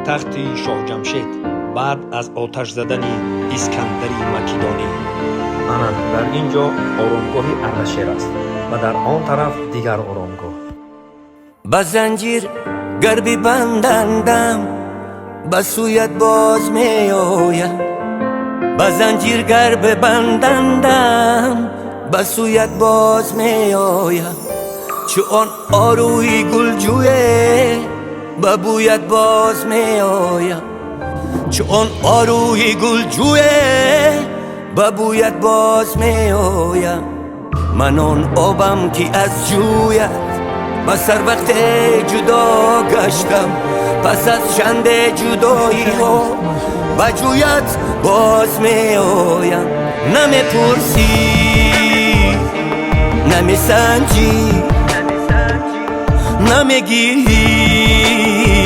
پایتخت شاه جمشید بعد از آتش زدن اسکندر مکیدانی. آنان در اینجا آرامگاه اردشیر است و در آن طرف دیگر آرامگاه. با زنجیر گر ببندندم به سویت باز می آیم. با زنجیر گر ببندندم به سویت باز می آیم. چو آن آروی گلجویه به بویت باز می آیم. چو آن آروی گلجویه به بویت باز می آیم. من آن آبم که از جویت به سر وقت جدا گشتم. پس از چند جدایی ها به جویت باز می آیم. نمی پرسی نمی سنجی نمی گیری